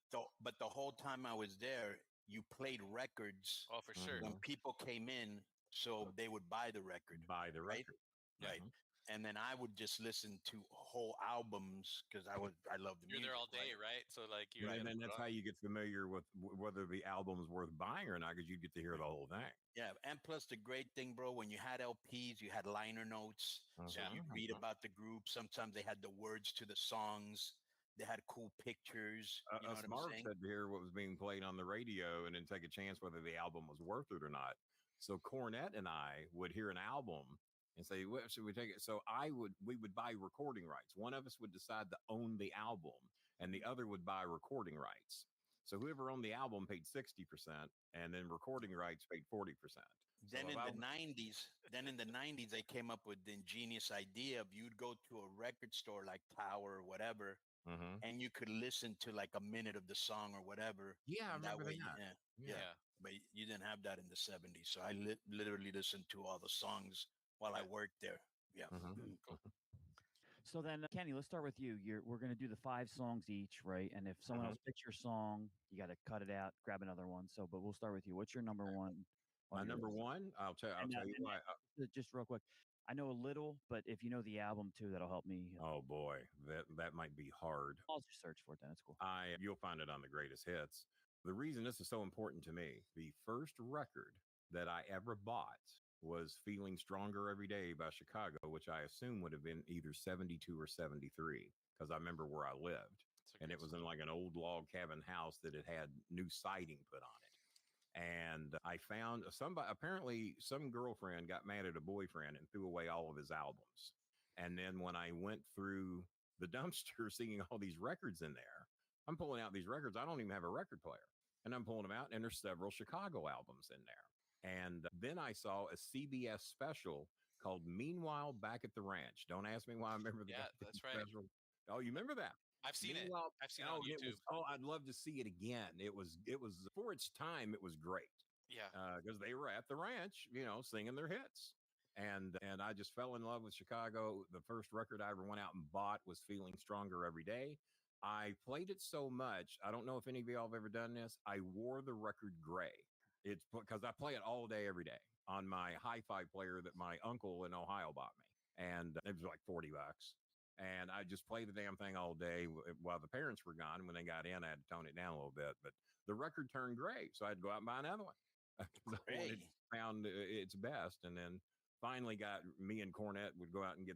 the whole time I was there, you played records Oh, for sure. when people came in, so they would buy the record. Buy the Right? record. Right. Mhm. And then I would just listen to whole albums because I love the You're music. there all day, right? So like you're And gonna then put that's on- how you get familiar with whether the album's worth buying or not, because you get to hear the whole thing. Yeah, and plus the great thing, bro, when you had LPs, you had liner notes, so Yeah. you'd read about the group. Sometimes they had the words to the songs. They had cool pictures. You know Us what I'm marks saying? had to hear what was being played on the radio and then take a chance whether the album was worth it or not. So Cornette and I would hear an album and say, "What should we take it?" So we would buy recording rights. One of us would decide to own the album, and the other would buy recording rights. So whoever owned the album paid 60%, and then recording rights paid 40%. Then in the 90s, they came up with the ingenious idea of you'd go to a record store like Tower or whatever, and you could listen to like a minute of the song or whatever. Yeah, I and that remember way, that. yeah. But you didn't have that in the 70s. So I literally listened to all the songs while I worked there. Yeah. Cool. So then, Kenny, let's start with you. We're going to do the 5 songs each, right? And if someone else picks your song, you got to cut it out, grab another one. So, but we'll start with you. What's your number one? My number one, I'll tell you why. Just real quick, I know a little, but if you know the album too, that'll help me. Oh boy, that might be hard. I'll just search for it. Then it's cool. You'll find it on the greatest hits. The reason this is so important to me, the first record that I ever bought was Feeling Stronger Every Day by Chicago, which I assume would have been either 72 or 73, because I remember where I lived. And it was in like an old log cabin house that had new siding put on it. And I found apparently some girlfriend got mad at a boyfriend and threw away all of his albums. And then when I went through the dumpster seeing all these records in there, I'm pulling out these records. I don't even have a record player. And I'm pulling them out, and there's several Chicago albums in there. And then I saw a CBS special called Meanwhile Back at the Ranch. Don't ask me why I remember that. Yeah, that's right. Special. Oh, you remember that? I've seen it. I've seen it on YouTube. I'd love to see it again. It was for its time. It was great. Yeah. Because they were at the ranch, singing their hits. And I just fell in love with Chicago. The first record I ever went out and bought was Feeling Stronger Every Day. I played it so much. I don't know if any of y'all have ever done this. I wore the record gray. It's because I play it all day, every day on my hi-fi player that my uncle in Ohio bought me. And it was like $40. And I just played the damn thing all day while the parents were gone. When they got in, I had to tone it down a little bit. But the record turned gray, so I had to go out and buy another one. It found its best, and then finally got me and Cornette would go out and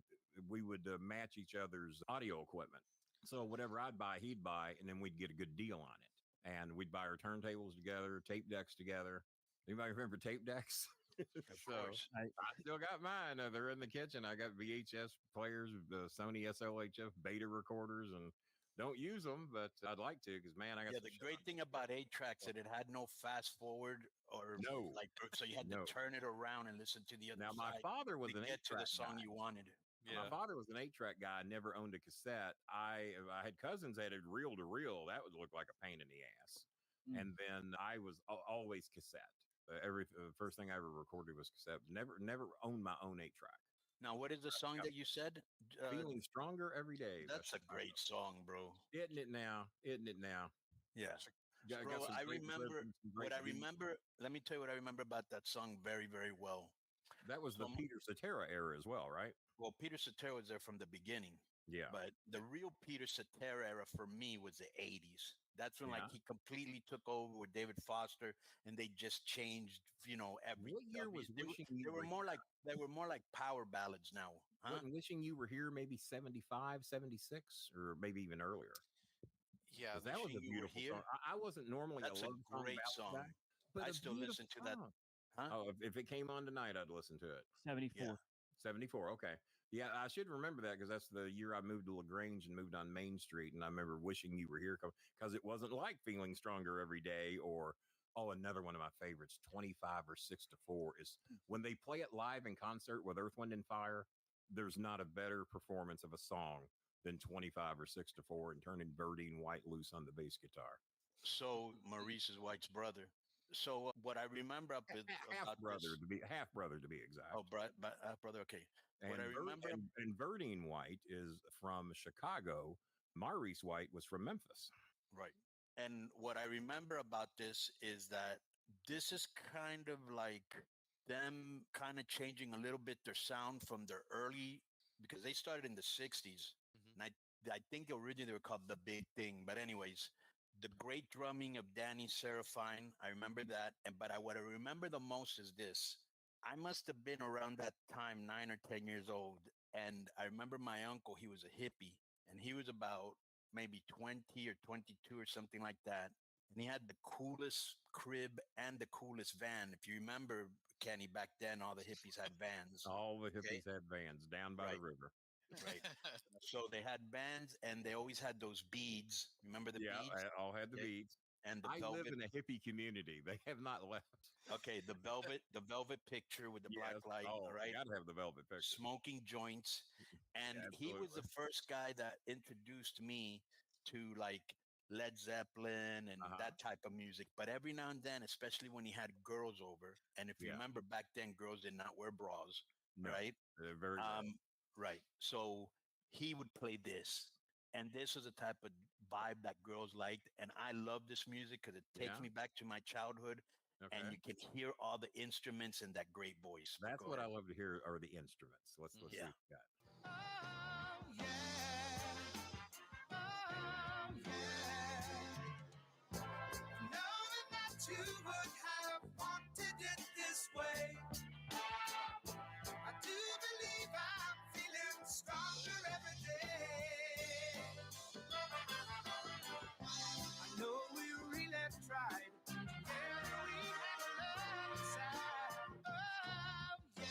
we would match each other's audio equipment. So whatever I'd buy, he'd buy, and then we'd get a good deal on it. And we'd buy our turntables together, tape decks together. Anybody remember tape decks? Of course. I still got mine. They're in the kitchen. I got VHS players, the Sony SLHF beta recorders, and don't use them, but I'd like to because, man, I got the great thing about 8-tracks that it had no fast forward or so you had to turn it around and listen to the other side. Now, my father was an 8-track to the song you wanted. Yeah. My father was an 8-track guy. I never owned a cassette. I had cousins that had reel to reel. That would look like a pain in the ass. And then I was always cassette. The first thing I ever recorded was cassette. Never owned my own 8-track. Now, what is the song that you said? Feeling Stronger Every Day. That's a great song, bro. Isn't it now? Yeah. Bro, I remember what I remember. Let me tell you what I remember about that song very, very well. That was the Peter Cetera era as well, right? Well, Peter Cetera was there from the beginning. Yeah. But the real Peter Cetera era for me was the 80s. That's when like he completely took over with David Foster, and they just changed, every. What year was Wishing You They were more like power ballads now. Huh? Wasn't Wishing You Were Here maybe 75, 76, or maybe even earlier? Yeah, that was a beautiful song. I wasn't normally That's a great song. Guy, but I still listen to that. Huh? Oh, if it came on tonight, I'd listen to it. 74. Yeah. 74. Okay. Yeah, I should remember that because that's the year I moved to LaGrange and moved on Main Street. And I remember Wishing You Were Here because it wasn't like Feeling Stronger Every Day or, another one of my favorites, 25 or 6 to 4 is when they play it live in concert with Earth, Wind and Fire. There's not a better performance of a song than 25 or 6-4 and turning Verdine White loose on the bass guitar. So Maurice is White's brother. So what I remember Half about brother this, to be exact. oh, brother, okay. What And, I remember, and Verdine White is from Chicago. Maurice White was from Memphis. right? And what I remember about this is that this is kind of like them kind of changing a little bit their sound from their early, because they started in the 60s. Mhm. And I think originally they were called The Big Thing. But anyways, the great drumming of Danny Serafine, I remember that. What I remember the most is this. I must have been around that time, 9 or 10 years old. And I remember my uncle, he was a hippie, and he was about maybe 20 or 22 or something like that. And he had the coolest crib and the coolest van. If you remember, Kenny, back then, all the hippies had vans. All the Okay. hippies had vans down by the Right. river. Right. So they had vans, and they always had those beads. Remember the Yeah, beads? all had the Okay. beats. And the I live velvet. in a hippie community. They have not left. Okay, the velvet picture with the black Yes. light. Oh, All right. got to have the velvet picture. Smoking joints. And Yeah, he was the absolutely. first guy that introduced me to like Led Zeppelin and Uh-huh. that type of music. But every now and then, especially when he had girls over, and if you Yeah. remember back then, girls did not wear bras, No, right? they're very rare. Right. So he would play this, and this was a type of vibe that girls liked, and I love this music because it takes Yeah. me back to my childhood, and Okay. you can hear all the instruments and that great voice. But That's go what I ahead. love to hear are the instruments. Let's see what Yeah. we got. Oh, yeah. Oh, yeah. Knowing that you would have wanted it this way. I do believe I'm feeling stronger every day. I know we really tried. Yeah, we had love inside. Oh, yeah.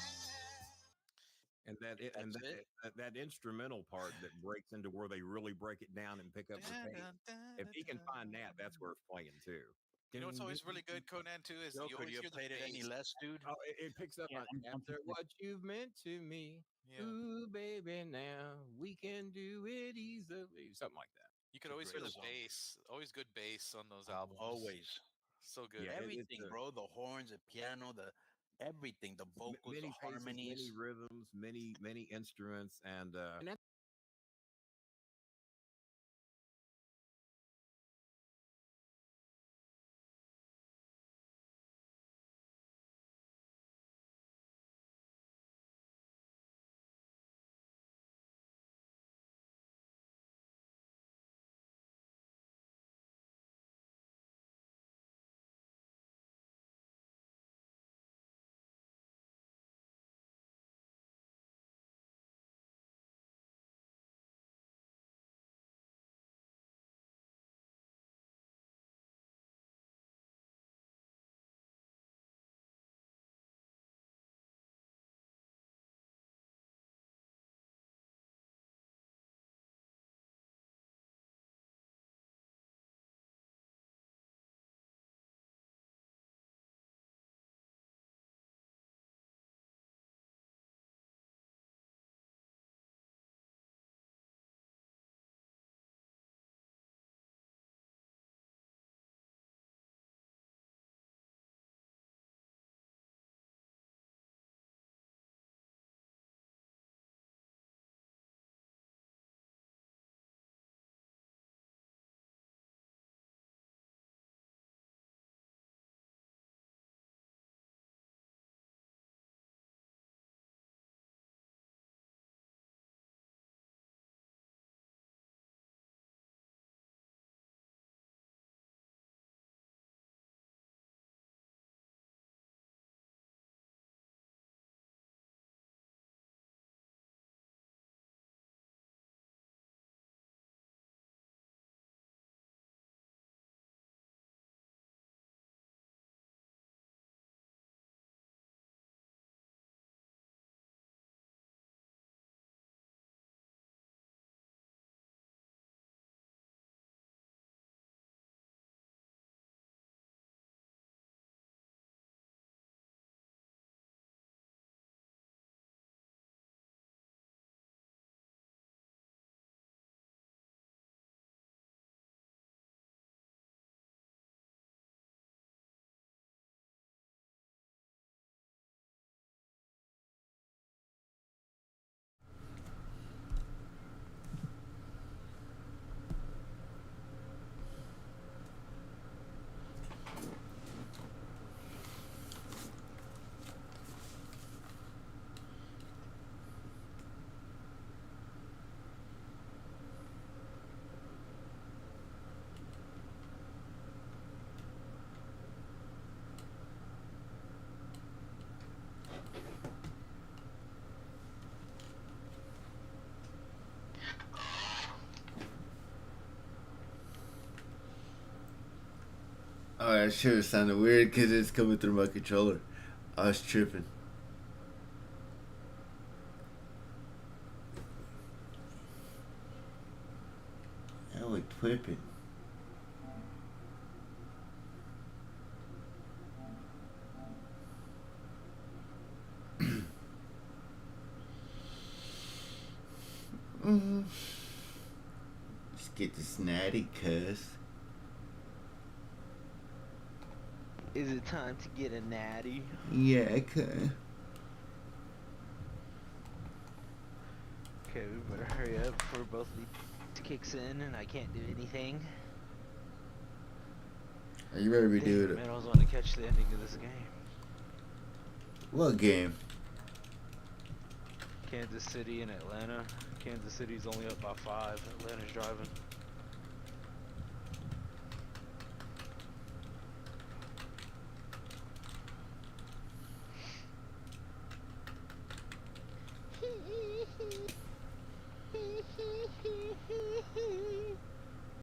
And That's it. that instrumental part that breaks into where they really break it down and pick up the Dun, pace. dun, dun, If dun, he can find that, dun. that's worth playing too. You know what's always really good, Conan, too, is Joe, you could always you hear have the played it any bass. less, dude? Oh, it picks up Yeah, on I'm after thinking what you've meant to me. Yeah. Ooh, baby, now we can do it easily. Something like that. You It's could a always hear great the song. bass. Always good bass on those albums. Always. So good. Yeah, it's Everything, bro. The horns, the piano, the everything, the vocals, many the paces, many harmonies. rhythms, many instruments, and Oh, that sure sounded weird because it's coming through my controller. I was tripping. I was tripping. Let's get this natty cuss. Is it time to get a natty? Yeah, I could. Okay, we better hurry up before both of these kicks in and I can't do anything. Are you ready to do Damn, it? man, I was wanting to catch the ending of this game. What game? Kansas City and Atlanta. Kansas City's only up by 5. Atlanta's driving.